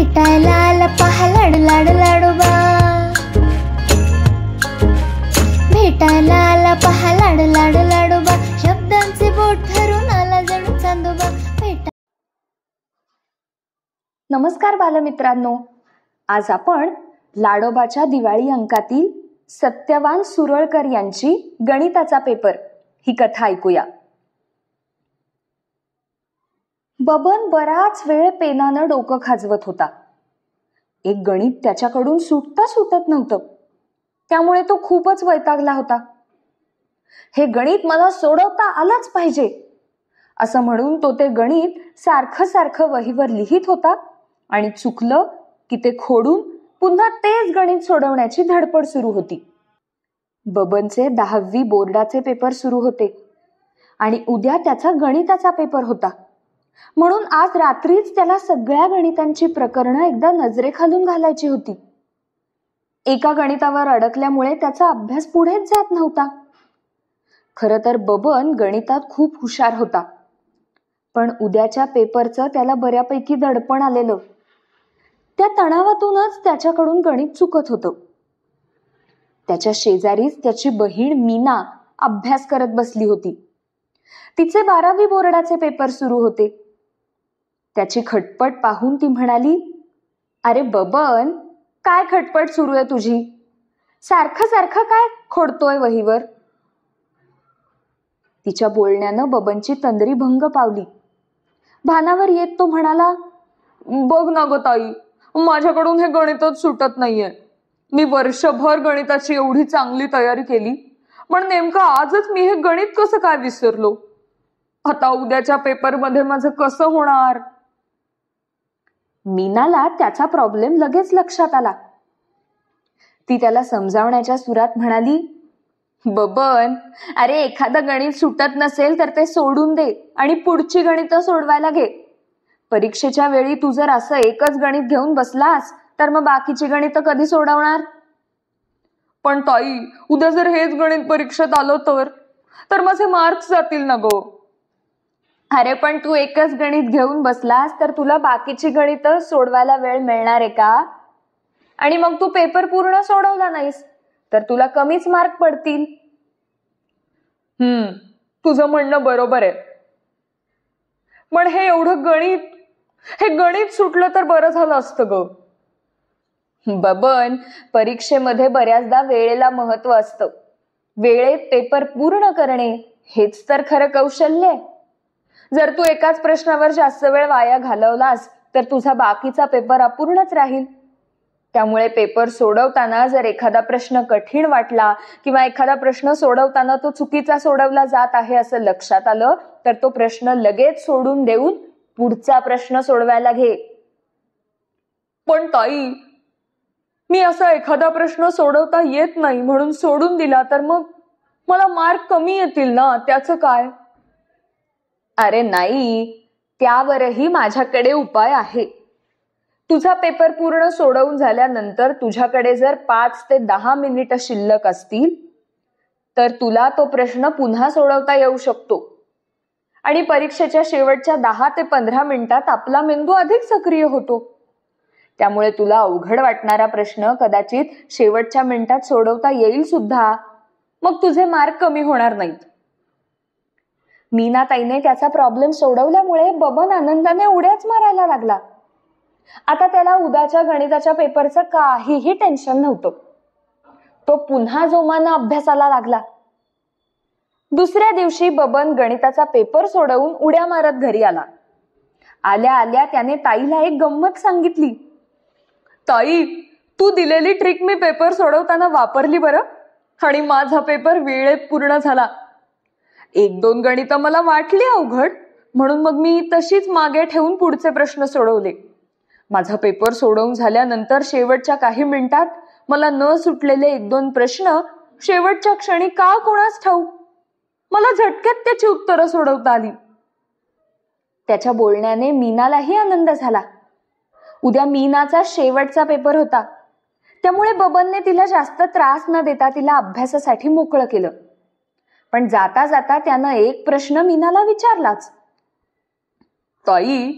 भेटायला आला पहा लाडू लाडू लाडोबा, भेटायला आला पहा लाडू लाडू लाडोबा, शब्दांचे बोट धरून आला जणू चांदोबा. नमस्कार बालमित्रांनो, आज आपण लाडोबाच्या दिवाळी अंकातील सत्यवान सुरळकर यांची गणिताचा पेपर ही कथा ऐकूया. बबन बराच वेळ पेनानं डोकं खाजवत होता. एक गणित त्याच्याकडून सुटत नव्हतं. त्यामुळे तो खूपच वैतागला होता. हे गणित मला सोडवता आलंच पाहिजे असं म्हणून तो ते गणित सारखं वहीवर लिहित होता आणि चुकलं की ते खोडून पुन्हा तेच गणित सोडवण्याची धडपड सुरू होती. बबनचे 10वी बोर्डाचे पेपर सुरू होते आणि उद्या त्याचा गणिताचा पेपर होता. म्हणून आज रात्रीच त्याला सगळ्या गणितांची प्रकरणं एकदा नजरेखालून घालायची होती. एका गणितावर अडकल्यामुळे त्याचा अभ्यास पुढेच जात नव्हता. खरं तर बबन गणितात खूप हुशार होता, पण उद्याच्या पेपरचं त्याला बऱ्यापैकी दडपण आलेलं. त्या तणावातूनच त्याच्याकडून गणित चुकत होतं. त्याच्या शेजारीच त्याची बहीण मीना अभ्यास करत बसली होती. तिचे 12वी बोर्डाचे पेपर सुरू होते. त्याची खटपट पाहून ती म्हणाली, अरे बबन, काय खटपट सुरू आहे तुझी? सारखं काय खोडतोय वहीवर? तिच्या बोलण्यानं बबनची तंद्री भंग पावली. भानावर येत तो म्हणाला, बघ ना ग ताई, माझ्याकडून हे गणितच सुटत नाहीये. मी वर्षभर गणिताची एवढी चांगली तयारी केली, पण नेमकं आजच मी हे गणित कसं काय विसरलो? आता उद्याच्या पेपरमध्ये माझं कसं होणार? मीनाला त्याचा प्रॉब्लेम लगेच लक्षात आला. ती त्याला समजावण्याच्या सुरात म्हणाली, बबन, अरे एखादं गणित सुटत नसेल तर ते सोडून दे आणि पुढची गणितं सोडवायला घे. परीक्षेच्या वेळी तू जर असं एकच गणित घेऊन बसलास तर मग बाकीची गणितं कधी सोडवणार? पण ताई, उद्या जर हेच गणित परीक्षेत आलं तर माझे मार्क्स जातील ना गो. अरे पण तू एकच गणित घेऊन बसलास तर तुला बाकीची गणितं सोडवायला वेळ मिळणार आहे का? आणि मग तू पेपर पूर्ण सोडवला नाहीस तर तुला कमीच मार्क पडतील. तुझं म्हणणं बरोबर आहे, पण हे एवढं गणित सुटलं तर बरं झालं असतं ग. बबन, परीक्षेमध्ये बऱ्याचदा वेळेला महत्व असतं. वेळेत पेपर पूर्ण करणे हेच तर खरं कौशल्य आहे. जर तू एकाच प्रश्नावर जास्त वेळ वाया घालवलास तर तुझा बाकीचा पेपर अपूर्णच राहील. त्यामुळे पेपर सोडवताना जर एखादा प्रश्न कठीण वाटला किंवा एखादा प्रश्न सोडवताना तो चुकीचा सोडवला जात आहे असं लक्षात आलं तर तो प्रश्न लगेच सोडून देऊन पुढचा प्रश्न सोडवायला घे. पण ताई, मी असा एखादा प्रश्न सोडवता येत नाही म्हणून सोडून दिला तर मग मला मार्क कमी येतील ना, त्याचं काय? अरे नाही, त्यावरही माझ्याकडे उपाय आहे. तुझा पेपर पूर्ण सोडवून झाल्यानंतर तुझ्याकडे जर 5 ते 10 मिनिटं शिल्लक असतील तर तुला तो प्रश्न पुन्हा सोडवता येऊ शकतो. आणि परीक्षेच्या शेवटच्या 10 ते 15 मिनिटात आपला मेंदू अधिक सक्रिय होतो. त्यामुळे तुला अवघड वाटणारा प्रश्न कदाचित शेवटच्या मिनिटात सोडवता येईल सुद्धा. मग तुझे मार्क कमी होणार नाहीत. मीनाताईने त्याचा प्रॉब्लेम सोडवल्यामुळे बबन आनंदाने उड्याच मारायला लागला. आता त्याला उद्याच्या गणिताच्या पेपरचं काहीही टेन्शन नव्हतं. तो पुन्हा जोमानं अभ्यासाला लागला. दुसऱ्या दिवशी बबन गणिताचा पेपर सोडवून उड्या मारत घरी आला. आल्या आल्या त्याने ताईला एक गंमत सांगितली. ताई, तू दिलेली ट्रिक मी पेपर सोडवताना वापरली बरं, आणि माझा पेपर वेळेत पूर्ण झाला. 1-2 गणितं मला वाटली अवघड, म्हणून मग मी तशीच मागे ठेवून पुढचे प्रश्न सोडवले. माझा पेपर सोडवून झाल्यानंतर शेवटच्या काही मिनिटात मला न सुटलेले 1-2 प्रश्न शेवटच्या क्षणी का कोणास ठाऊक मला झटक्यात त्याची उत्तरं सोडवता आली. त्याच्या बोलण्याने मीनालाही आनंद झाला. उद्या मीनाचा शेवटचा पेपर होता. त्यामुळे बबनने तिला जास्त त्रास न देता तिला अभ्यासासाठी मोकळं केलं. पण जाता जाता त्यानं एक प्रश्न मीनाला विचारलाच. ताई,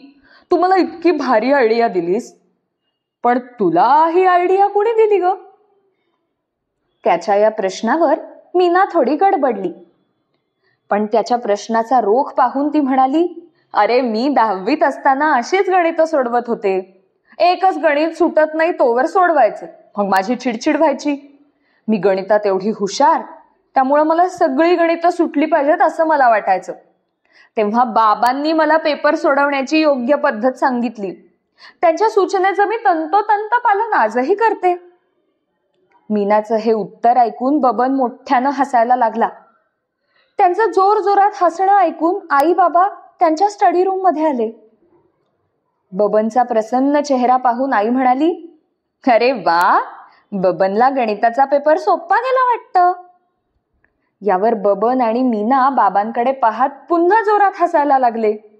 तू मला इतकी भारी आयडिया दिलीस, पण तुला ही आयडिया कोणी दिली ग? त्याच्या या प्रश्नावर मीना थोडी गडबडली. पण त्याच्या प्रश्नाचा रोख पाहून ती म्हणाली, अरे मी 10वीत असताना अशीच गणित सोडवत होते. एकच गणित सुटत नाही तोवर सोडवायचं. मग माझी चिडचिड व्हायची. मी गणितात एवढी हुशार, त्यामुळे मला सगळी गणितं सुटली पाहिजेत असं मला वाटायचं. तेव्हा बाबांनी मला पेपर सोडवण्याची योग्य पद्धत सांगितली. त्यांच्या सूचनेचं मी तंतोतंत पालन आजही करते. मीनाचं हे उत्तर ऐकून बबन मोठ्यानं हसायला लागला. त्यांचं जोरजोरात हसणं ऐकून आई बाबा त्यांच्या स्टडी रूम मध्ये आले. बबनचा प्रसन्न चेहरा पाहून आई म्हणाली, अरे वा, बबनला गणिताचा पेपर सोपा गेला वाटतं. यावर बबन आणि मीना बाबांकडे पाहत पुन्हा जोरात हसायला लागले.